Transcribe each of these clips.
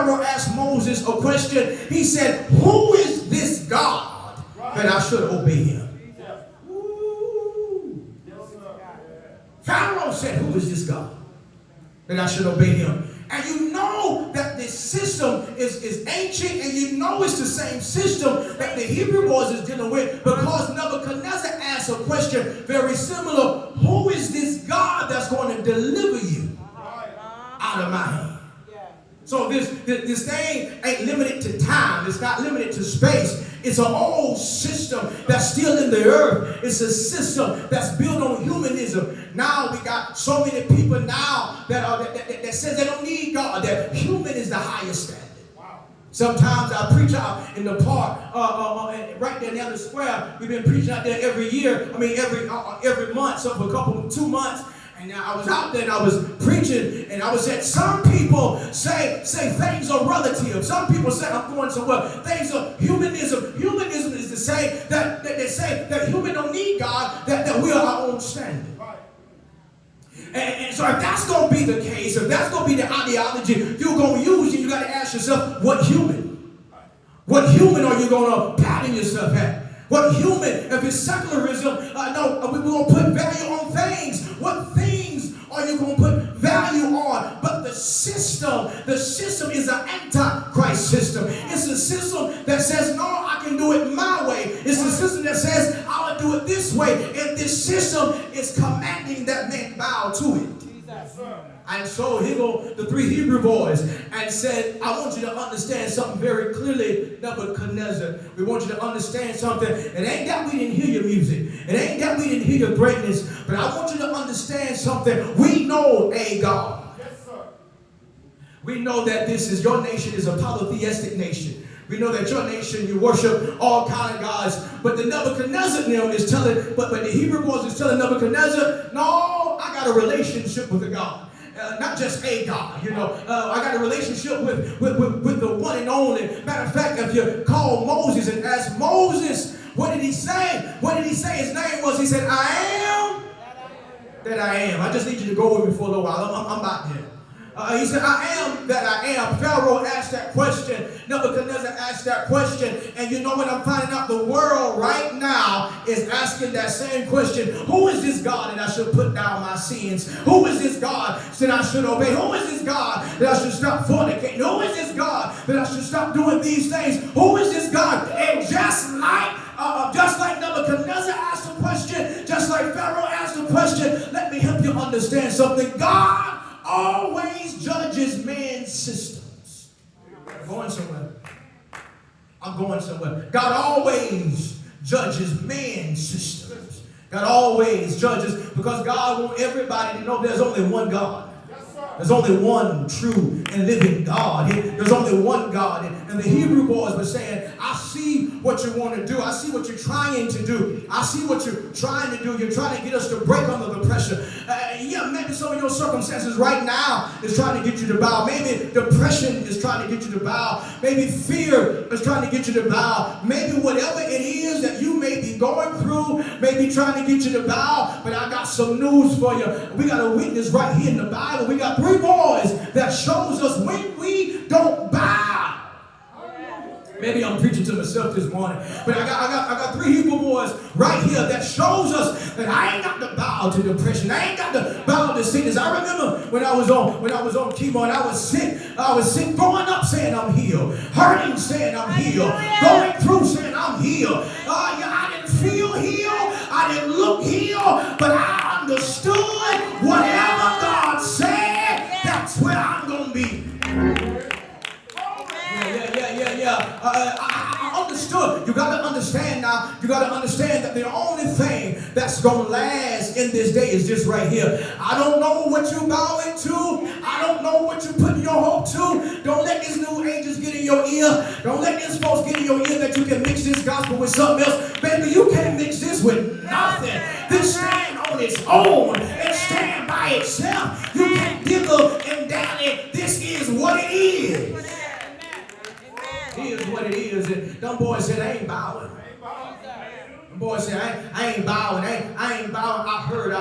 Pharaoh asked Moses a question. He said, who is this God that I should obey him? Pharaoh said, who is this God that I should obey him? And you know that this system is ancient, and you know it's the same system that the Hebrew boys is dealing with, because Nebuchadnezzar asked a question very similar. Who is this God that's going to deliver you out of my hand? So this thing ain't limited to time. It's not limited to space. It's an old system that's still in the earth. It's a system that's built on humanism. Now we got so many people now that says they don't need God, that human is the highest standard. Sometimes I preach out in the park, right there near the square. We've been preaching out there every year. I mean, every month, so for 2 months. And I was out there and I was preaching, and I was saying, some people say things are relative. Some people say, I'm going somewhere, things are humanism. Humanism is to say that they say that human don't need God, that we are our own standard. And so if that's going to be the case, if that's going to be the ideology you're going to use, then you got to ask yourself, what human? What human are you going to pattern yourself at? What human, if it's secularism, no, we're going to put value on things. What things are you going to put value on? But the system is an antichrist system. It's a system that says, no, I can do it my way. It's a system that says, I'll do it this way. And this system is commanding that men bow to it. And so here go the 3 Hebrew boys and said, I want you to understand something very clearly, Nebuchadnezzar. We want you to understand something. It ain't that we didn't hear your music. It ain't that we didn't hear your greatness. But I want you to understand something. We know a God. Yes, sir. We know that your nation is a polytheistic nation. We know that your nation, you worship all kind of gods. But the Nebuchadnezzar now is telling, but the Hebrew boys is telling Nebuchadnezzar, no, I got a relationship with a God. Not just a God, I got a relationship with the one and only. Matter of fact, if you call Moses and ask Moses, what did he say? What did he say his name was? He said, I am that I am. I just need you to go with me for a little while. I'm about there. He said, I am that I am. Pharaoh asked that question. Nebuchadnezzar asked that question. And you know what I'm finding out? The world right now is asking that same question. Who is this God that I should put down my sins? Who is this God that I should obey? Who is this God that I should stop fornicating? Who is this God that I should stop doing these things? Who is this God? And just like Nebuchadnezzar asked the question, just like Pharaoh asked the question, let me help you understand something. God always judges man's systems. I'm going somewhere. God always judges man's systems. God always judges, because God wants everybody to know there's only one God. There's only one true and living God. There's only one God. And the Hebrew boys were saying, I see what you want to do. I see what you're trying to do. I see what you're trying to do. You're trying to get us to break under the pressure. Maybe some of your circumstances right now is trying to get you to bow. Maybe depression is trying to get you to bow. Maybe fear is trying to get you to bow. Maybe whatever it is that you may be going through may be trying to get you to bow. But I got some news for you. We got a witness right here in the Bible. We got 3 boys that shows us when we don't bow. Maybe I'm preaching to myself this morning, but I got 3 Hebrew boys right here that shows us that I ain't got to bow to depression. I ain't got to bow to sickness. I remember when I was on chemo and I was sick, throwing up saying I'm healed, hurting saying I'm healed, going through saying I'm healed. I didn't feel healed, I didn't look healed, but I understood whatever God said, that's where I'm gonna be. I understood. You got to understand now. You got to understand that the only thing that's going to last in this day is just right here. I don't know what you're bowing to. I don't know what you're putting your hope to. Don't let these new angels get in your ear. Don't let these folks get in your ear that you can mix this gospel with something else. Baby, you can't mix this with nothing. This stand on its own and stand by itself. You can't giggle and dally. This is what it is. Here's what it is. And them boys said, I ain't bowing. Them boys said, I ain't bowing. I ain't bowing. I heard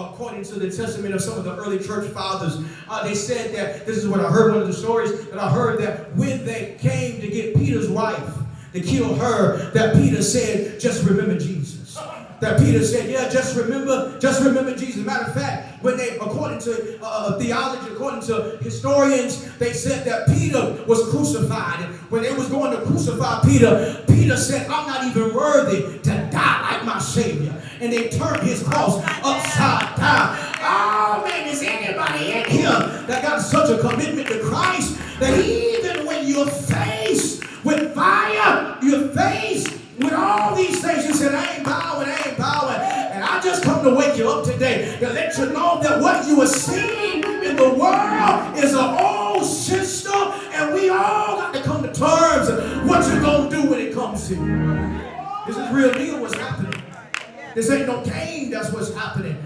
according to the testament of some of the early church fathers, they said that, this is what I heard, one of the stories that I heard, that when they came to get Peter's wife, to kill her, that Peter said, just remember Jesus. That Peter said, yeah, just remember Jesus. Matter of fact, when they, according to theology, according to historians, they said that Peter was crucified. And when they was going to crucify Peter, Peter said, I'm not even worthy to die like my Savior. And they turned his cross upside down. Oh man, is anybody in here that got such a commitment to Christ that even when you're faced with fire, you're faced with all these things, you said, I ain't bowing. And I just come to wake you up today to let you know that what you are seeing in the world is an old system, and we all got to come to terms with what you're going to do when it comes to you. This is real deal what's happening. This ain't no game, that's what's happening.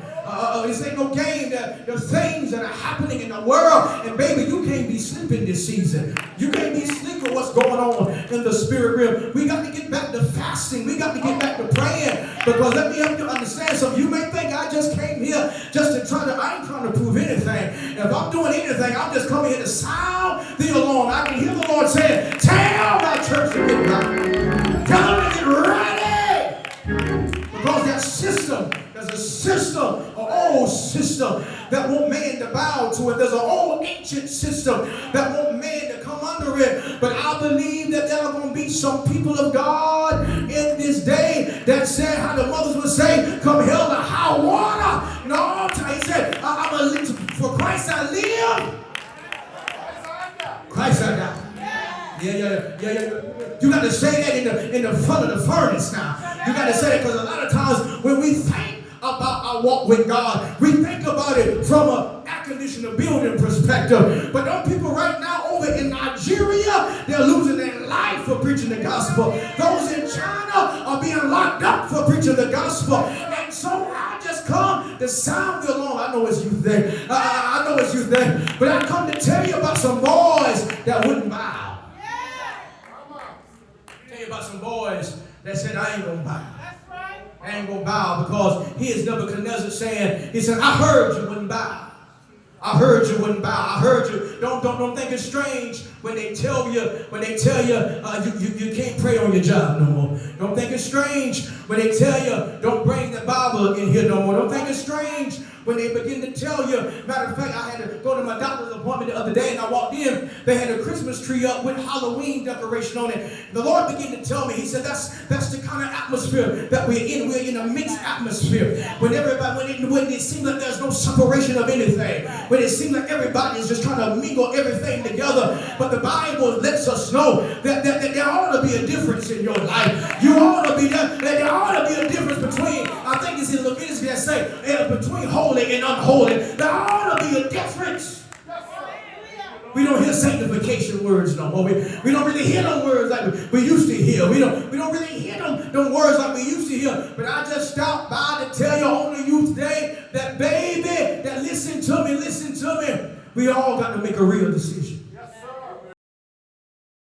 This ain't no game. There's things that are happening in the world, and baby, you can't be sleeping this season. You can't be sleeping what's going on in the spirit realm. We got to get back to fasting. We got to get back to praying, because let me help you understand something. You may think I just came here just to I ain't trying to prove anything. If I'm doing anything, I'm just coming here to sound the alarm. I can hear the Lord saying, tell my church to get back. Tell them to get ready. Because that system, there's a system, an old system that want man to bow to it. There's an old ancient system that want man to come under it. But I believe that there are going to be some people of God in this day that said, how the mothers would say, come hell to high water. No, he said, for Christ I live. Christ I die. Yeah. You got to say that in the front of the furnace now. You got to say that, because a lot of times when we think about our walk with God, we think about it from an air conditioner building perspective. But those people right now over in Nigeria, they're losing their life for preaching the gospel. Those in China are being locked up for preaching the gospel. And so I just come to sound the alarm. I know it's youth there. I know it's youth there. But I come to tell you about some boys that wouldn't bow. About some boys that said, I ain't gonna bow. That's right. I ain't gonna bow, because here's Nebuchadnezzar saying, he said, I heard you wouldn't bow. I heard you wouldn't bow. I heard you. Don't think it's strange when they tell you you can't pray on your job no more. Don't think it's strange when they tell you don't bring the Bible in here no more. Don't think it's strange when they begin to tell you. Matter of fact, I had to go to my doctor's appointment the other day, and I walked in. They had a Christmas tree up with Halloween decoration on it. The Lord began to tell me, he said, that's the kind of atmosphere that we're in. We're in a mixed atmosphere. When it seems like there's no separation of anything. When it seems like everybody is just trying to mingle everything together. But the Bible lets us know that there ought to be a difference in your life. You ought to be there ought to be a difference between, I think it's in Leviticus that say, between holy and unholy. There ought to be a difference. We don't hear sanctification words no more. We don't really hear them words like we used to hear. We don't really hear them words like we used to hear. But I just stopped by to tell you on the Youth Day that, baby, that listen to me. We all got to make a real decision.